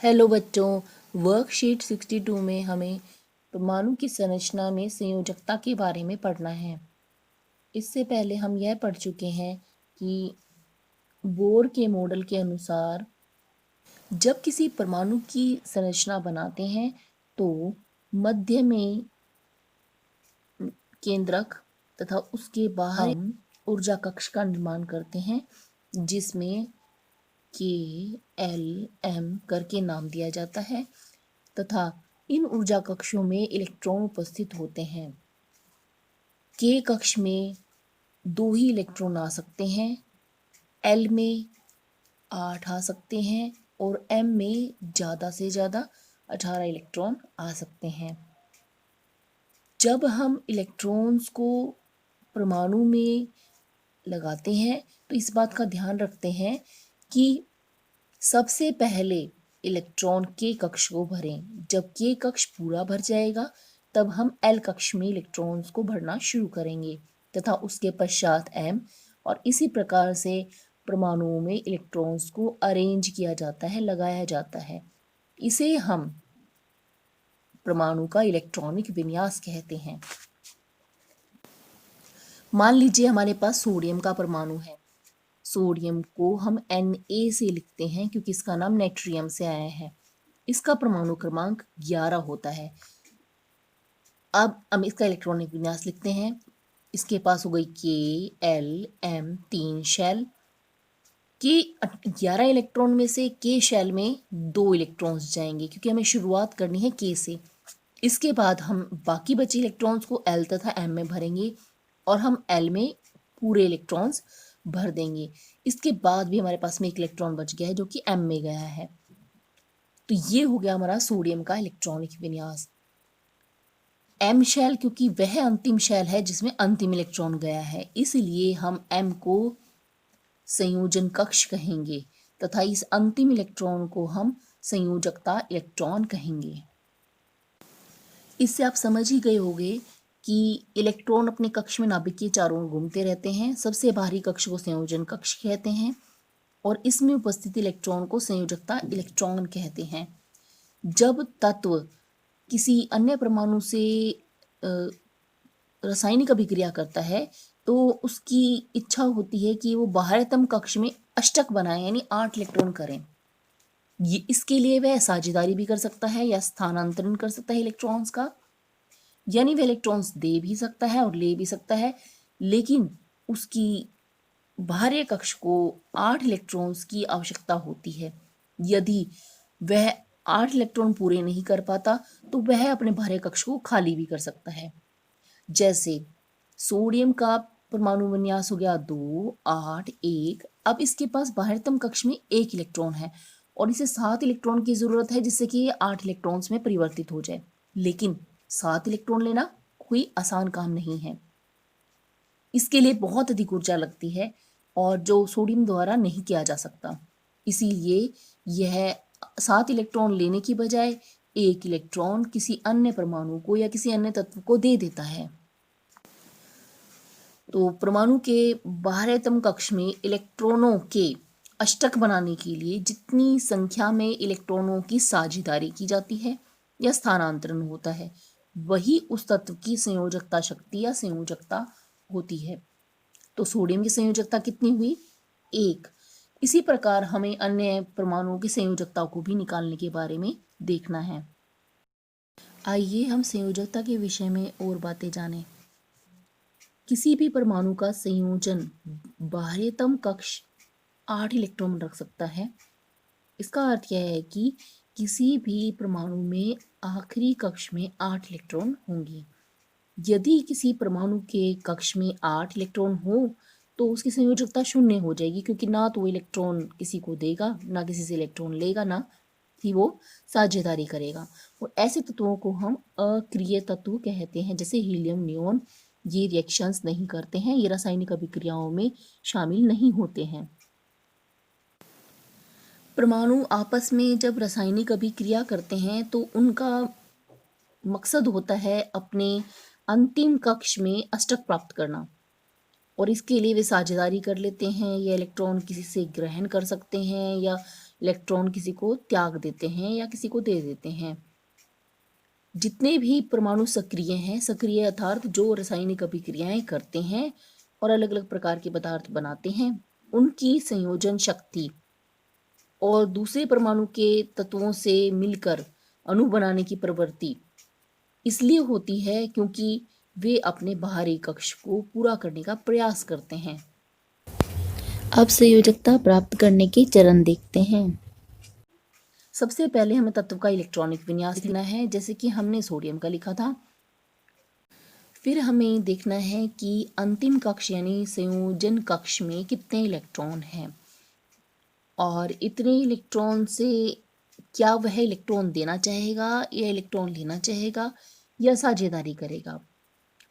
Hello बच्चों, worksheet 62 में हमें परमाणु की संरचना में संयोजकता के बारे में पढ़ना है। इससे पहले हम यह पढ़ चुके हैं कि बोर के मॉडल के अनुसार जब किसी परमाणु की संरचना बनाते हैं तो मध्य में केंद्रक तथा उसके बाहर हम ऊर्जा कक्ष का निर्माण करते हैं जिसमें KLM करके नाम दिया जाता है तथा इन ऊर्जा कक्षों में इलेक्ट्रॉन उपस्थित होते हैं। K कक्ष में 2 ही इलेक्ट्रॉन आ सकते हैं, L में 8 आ सकते हैं और M में ज़्यादा से ज़्यादा 18 इलेक्ट्रॉन आ सकते हैं। जब हम इलेक्ट्रॉन्स को परमाणु में लगाते हैं तो इस बात का ध्यान रखते हैं कि सबसे पहले इलेक्ट्रॉन K कक्ष को भरें। जब K कक्ष पूरा भर जाएगा तब हम L कक्ष में इलेक्ट्रॉन्स को भरना शुरू करेंगे तथा उसके पश्चात M, और इसी प्रकार से परमाणुओं में इलेक्ट्रॉन्स को अरेंज किया जाता है, लगाया जाता है। इसे हम परमाणु का इलेक्ट्रॉनिक विन्यास कहते हैं। मान लीजिए हमारे पास सोडियम का परमाणु है। सोडियम को हम Na से लिखते हैं क्योंकि इसका नाम नेट्रियम से आया है। इसका परमाणु क्रमांक 11 होता है। अब हम इसका इलेक्ट्रॉनिक विन्यास लिखते हैं। इसके पास हो गई KLM 3 शेल। के 11 इलेक्ट्रॉन में से K शेल में 2 इलेक्ट्रॉन्स जाएंगे क्योंकि हमें शुरुआत करनी है K से। इसके बाद हम बाकी बचे इलेक्ट्रॉन्स को L तथा M में भरेंगे और हम L में पूरे इलेक्ट्रॉन्स भर देंगे। इसके बाद भी हमारे पास में एक इलेक्ट्रॉन बच गया है जो कि M में गया है। तो ये हो गया हमारा सोडियम का इलेक्ट्रॉनिक विन्यास। M शेल क्योंकि वह अंतिम शेल है जिसमें अंतिम इलेक्ट्रॉन गया है, इसलिए हम M को संयोजन कक्ष कहेंगे तथा इस अंतिम इलेक्ट्रॉन को हम संयोजकता इलेक्ट्रॉन कहेंगे। इससे आप समझ ही गए होंगे कि इलेक्ट्रॉन अपने कक्ष में नाभिक के चारों ओर घूमते रहते हैं। सबसे बाहरी कक्ष को संयोजन कक्ष कहते हैं और इसमें उपस्थित इलेक्ट्रॉन को संयोजकता इलेक्ट्रॉन कहते हैं। जब तत्व किसी अन्य परमाणु से रासायनिक अभिक्रिया करता है तो उसकी इच्छा होती है कि वो बाह्यतम कक्ष में अष्टक बनाए, यानी 8 इलेक्ट्रॉन करें। ये इसके लिए वह साझेदारी भी कर सकता है या स्थानांतरण कर सकता है इलेक्ट्रॉन्स का, यानी वह इलेक्ट्रॉन्स दे भी सकता है और ले भी सकता है, लेकिन उसकी बाहरी कक्ष को 8 इलेक्ट्रॉन्स की आवश्यकता होती है। यदि वह 8 इलेक्ट्रॉन पूरे नहीं कर पाता तो वह अपने बाहरी कक्ष को खाली भी कर सकता है। जैसे सोडियम का परमाणु विन्यास हो गया 2, 8, 1। अब इसके पास बाह्यतम कक्ष में 1 इलेक्ट्रॉन है और इसे 7 इलेक्ट्रॉन की जरूरत है जिससे कि ये 8 इलेक्ट्रॉन्स में परिवर्तित हो जाए, लेकिन 7 इलेक्ट्रॉन लेना कोई आसान काम नहीं है। इसके लिए बहुत अधिक ऊर्जा लगती है और जो सोडियम द्वारा नहीं किया जा सकता। इसीलिए यह 7 इलेक्ट्रॉन लेने की बजाय 1 इलेक्ट्रॉन किसी अन्य परमाणु को या किसी अन्य तत्व को दे देता है। तो परमाणु के बाह्यतम कक्ष में इलेक्ट्रॉनों के अष्टक बनाने के लिए जितनी संख्या में इलेक्ट्रॉनों की साझेदारी की जाती है या स्थानांतरण होता है, वही उस तत्व की संयोजकता शक्ति या संयोजकता होती है। तो सोडियम की संयोजकता कितनी हुई? 1। इसी प्रकार हमें अन्य परमाणुओं की संयोजकता को भी निकालने के बारे में देखना है। आइए हम संयोजकता के विषय में और बातें जानें। किसी भी परमाणु का संयोजन बाह्यतम कक्ष 8 इलेक्ट्रॉन रख सकता है। इसका अर्थ यह है कि किसी भी परमाणु में आखिरी कक्ष में 8 इलेक्ट्रॉन होंगे। यदि किसी परमाणु के कक्ष में 8 इलेक्ट्रॉन हो तो उसकी संयोजकता 0 हो जाएगी, क्योंकि ना तो वो इलेक्ट्रॉन किसी को देगा, ना किसी से इलेक्ट्रॉन लेगा, ना ही वो साझेदारी करेगा। और ऐसे तत्वों को हम अक्रिय तत्व कहते हैं, जैसे हीलियम, नियोन। ये रिएक्शंस नहीं करते हैं, ये रासायनिक अभिक्रियाओं में शामिल नहीं होते हैं। परमाणु आपस में जब रासायनिक अभिक्रिया करते हैं तो उनका मकसद होता है अपने अंतिम कक्ष में अष्टक प्राप्त करना, और इसके लिए वे साझेदारी कर लेते हैं या इलेक्ट्रॉन किसी से ग्रहण कर सकते हैं या इलेक्ट्रॉन किसी को त्याग देते हैं या किसी को दे देते हैं। जितने भी परमाणु सक्रिय हैं, सक्रिय अर्थात जो रासायनिक अभिक्रियाएं करते हैं और अलग अलग प्रकार के पदार्थ बनाते हैं, उनकी संयोजन शक्ति और दूसरे परमाणु के तत्वों से मिलकर अणु बनाने की प्रवृत्ति इसलिए होती है क्योंकि वे अपने बाहरी कक्ष को पूरा करने का प्रयास करते हैं। अब संयोजकता प्राप्त करने के चरण देखते हैं। सबसे पहले हमें तत्व का इलेक्ट्रॉनिक विन्यास लिखना है, जैसे कि हमने सोडियम का लिखा था। फिर हमें देखना है कि अंतिम कक्ष यानी संयोजन कक्ष में कितने इलेक्ट्रॉन हैं और इतने इलेक्ट्रॉन से क्या वह इलेक्ट्रॉन देना चाहेगा या इलेक्ट्रॉन लेना चाहेगा या साझेदारी करेगा।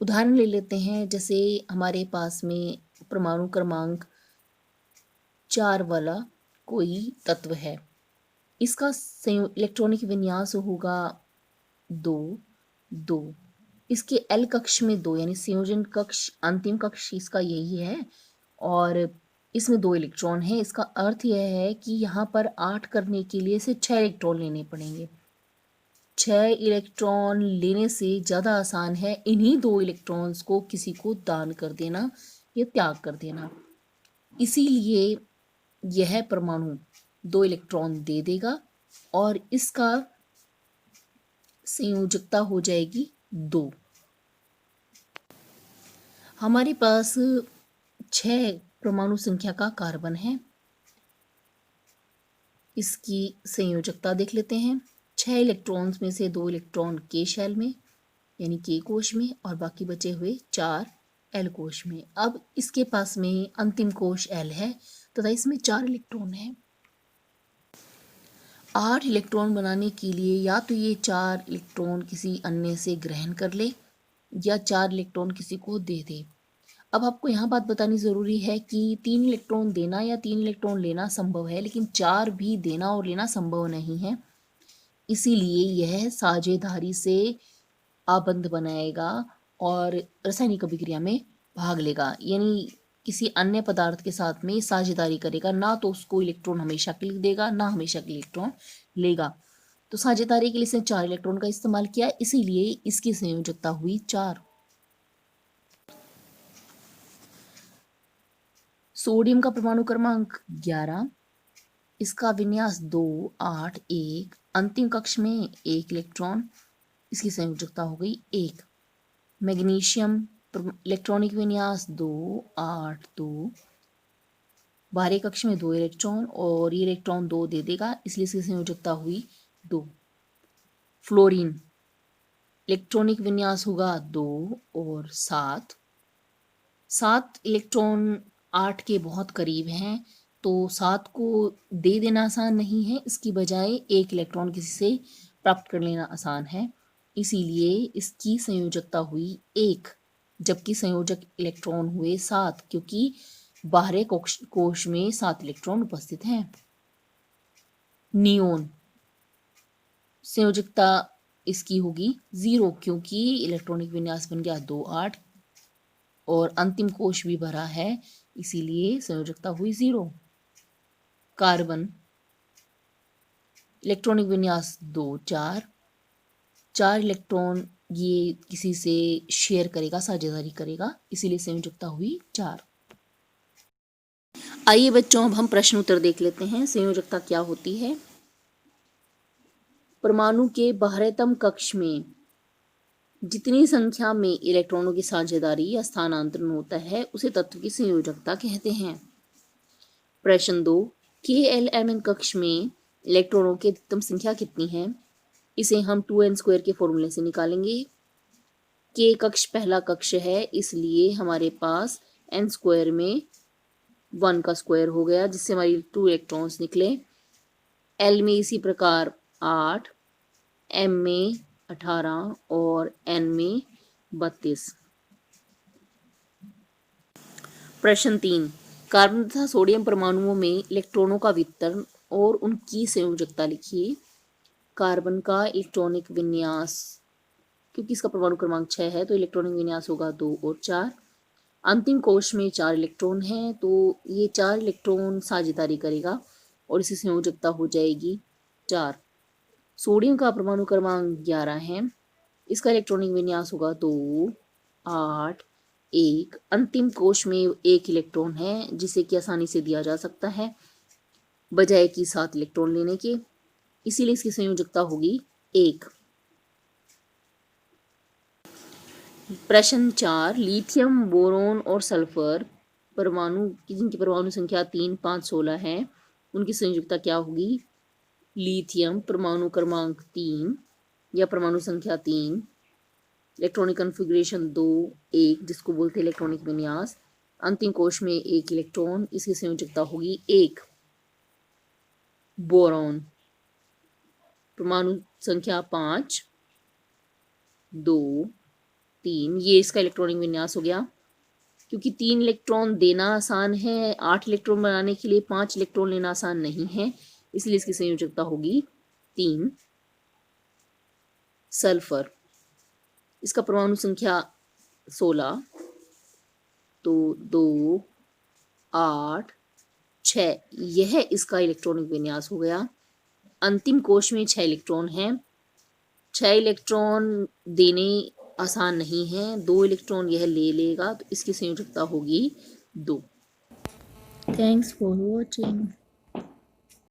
उदाहरण ले लेते हैं, जैसे हमारे पास में परमाणु क्रमांक 4 वाला कोई तत्व है, इसका इलेक्ट्रॉनिक विन्यास होगा 2 इसके एल कक्ष में 2 यानी संयोजन कक्ष अंतिम कक्ष इसका यही है और इसमें 2 इलेक्ट्रॉन है। इसका अर्थ यह है कि यहाँ पर 8 करने के लिए इसे 6 इलेक्ट्रॉन लेने पड़ेंगे। 6 इलेक्ट्रॉन लेने से ज़्यादा आसान है इन्हीं 2 इलेक्ट्रॉन्स को किसी को दान कर देना या त्याग कर देना। इसीलिए यह परमाणु 2 इलेक्ट्रॉन दे देगा और इसका संयोजकता हो जाएगी 2। हमारे पास 6 परमाणु संख्या का कार्बन है, इसकी संयोजकता देख लेते हैं। 6 इलेक्ट्रॉन्स में से 2 इलेक्ट्रॉन के शेल में यानी के कोश में और बाकी बचे हुए 4 एल कोश में। अब इसके पास में अंतिम कोश एल है तथा इसमें 4 इलेक्ट्रॉन है। 8 इलेक्ट्रॉन बनाने के लिए या तो ये 4 इलेक्ट्रॉन किसी अन्य से ग्रहण कर ले या 4 इलेक्ट्रॉन किसी को दे दे। अब आपको यहाँ बात बतानी ज़रूरी है कि 3 इलेक्ट्रॉन देना या 3 इलेक्ट्रॉन लेना संभव है, लेकिन 4 भी देना और लेना संभव नहीं है। इसीलिए यह साझेदारी से आबंध बनाएगा और रासायनिक अभिक्रिया में भाग लेगा, यानी किसी अन्य पदार्थ के साथ में साझेदारी करेगा। ना तो उसको इलेक्ट्रॉन हमेशा के लिए देगा, ना हमेशा के लिए इलेक्ट्रॉन लेगा। तो साझेदारी के लिए इसने 4 इलेक्ट्रॉन का इस्तेमाल किया, इसीलिए इसकी संयोजकता हुई 4। सोडियम का परमाणु क्रमांक 11, इसका विन्यास 2 8 1, अंतिम कक्ष में 1 इलेक्ट्रॉन, इसकी संयोजकता हो गई 1। मैग्नीशियम इलेक्ट्रॉनिक विन्यास 2 8 2, बाहरी कक्ष में 2 इलेक्ट्रॉन और ये इलेक्ट्रॉन 2 दे देगा, इसलिए इसकी संयोजकता हुई 2। फ्लोरीन इलेक्ट्रॉनिक विन्यास होगा 2 और 7 इलेक्ट्रॉन 8 के बहुत करीब हैं, तो 7 को दे देना आसान नहीं है, इसकी बजाय 1 इलेक्ट्रॉन किसी से प्राप्त कर लेना आसान है। इसीलिए इसकी संयोजकता हुई 1, जबकि संयोजक इलेक्ट्रॉन हुए 7, क्योंकि बाहरी कोश में 7 इलेक्ट्रॉन उपस्थित हैं। नियोन संयोजकता इसकी होगी 0, क्योंकि इलेक्ट्रॉनिक विन्यास बन गया 2 8 और अंतिम कोश भी भरा है, इसीलिए संयोजकता हुई 0। कार्बन इलेक्ट्रॉनिक विन्यास 2 4 इलेक्ट्रॉन ये किसी से शेयर करेगा, साझेदारी करेगा, इसीलिए संयोजकता हुई 4। आइए बच्चों, अब हम प्रश्न उत्तर देख लेते हैं। संयोजकता क्या होती है? परमाणु के बाहरतम कक्ष में जितनी संख्या में इलेक्ट्रॉनों की साझेदारी या स्थानांतरण होता है उसे तत्व की संयोजकता कहते हैं। प्रश्न 2, KLMn कक्ष में इलेक्ट्रॉनों की अधिकतम संख्या कितनी है? इसे हम 2n² के फॉर्मूले से निकालेंगे। K कक्ष पहला कक्ष है, इसलिए हमारे पास n² में 1 का स्क्वायर हो गया, जिससे हमारी 2 इलेक्ट्रॉन्स निकले। L में इसी प्रकार 8, M में 18 और N में 32। प्रश्न 3, कार्बन तथा सोडियम परमाणुओं में इलेक्ट्रॉनों का वितरण और उनकी संयोजकता लिखिए। कार्बन का इलेक्ट्रॉनिक विन्यास, क्योंकि इसका परमाणु क्रमांक 6 है तो इलेक्ट्रॉनिक विन्यास होगा 2 और 4। अंतिम कोश में 4 इलेक्ट्रॉन हैं, तो ये 4 इलेक्ट्रॉन साझेदारी करेगा, और इसकी संयोजकता हो जाएगी 4। सोडियम का परमाणु क्रमांक 11 है, इसका इलेक्ट्रॉनिक विन्यास होगा 2 8 1। अंतिम कोश में 1 इलेक्ट्रॉन है जिसे कि आसानी से दिया जा सकता है बजाय कि 7 इलेक्ट्रॉन लेने के, इसीलिए इसकी संयोजकता होगी 1। प्रश्न 4, लिथियम, बोरोन और सल्फर परमाणु जिनकी परमाणु संख्या 3 5 16 है, उनकी संयोजकता क्या होगी। लिथियम परमाणु क्रमांक 3 या परमाणु संख्या 3, इलेक्ट्रॉनिक कन्फिग्रेशन 2 1 जिसको बोलते हैं इलेक्ट्रॉनिक विन्यास, अंतिम कोश में 1 इलेक्ट्रॉन, इसकी संयोजकता होगी 1। बोरॉन परमाणु संख्या 5 2 3, ये इसका इलेक्ट्रॉनिक विन्यास हो गया। क्योंकि 3 इलेक्ट्रॉन देना आसान है, 8 इलेक्ट्रॉन बनाने के लिए 5 इलेक्ट्रॉन लेना आसान नहीं है, इसलिए इसकी संयोजकता होगी 3। सल्फर, इसका परमाणु संख्या 16 तो 2 8 6, यह इसका इलेक्ट्रॉनिक विन्यास हो गया। अंतिम कोश में 6 इलेक्ट्रॉन हैं, 6 इलेक्ट्रॉन देने आसान नहीं है, 2 इलेक्ट्रॉन यह ले लेगा, तो इसकी संयोजकता होगी 2। Thanks for watching.